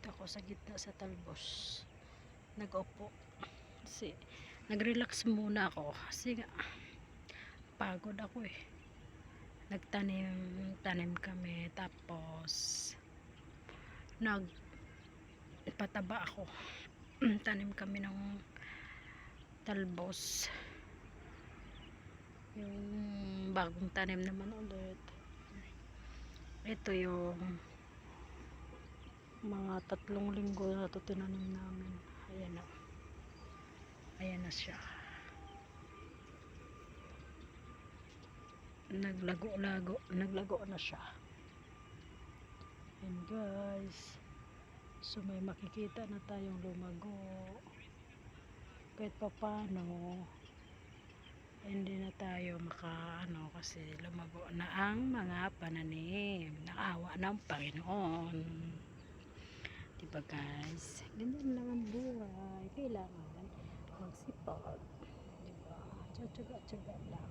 ako sa gitna sa talbos. Nag-upo. Kasi nag-relax muna ako. Kasi nga, pagod ako eh. Nagtanim kami. Tapos, nagpataba ako. Tanim kami ng talbos. Yung bagong tanim naman ulit. Ito yung mga 3 linggo na ito tinanim namin. Ayan na. Ayan na siya. Naglago na siya. And guys, so may makikita na tayong lumago. Kahit pa paano, hindi na tayo kasi lumago na ang mga pananim. Naawa ng Panginoon. Diba guys? Ganyan lang ang buhay. Kailangan magsipag. Diba? Tsaga-tsaga lang.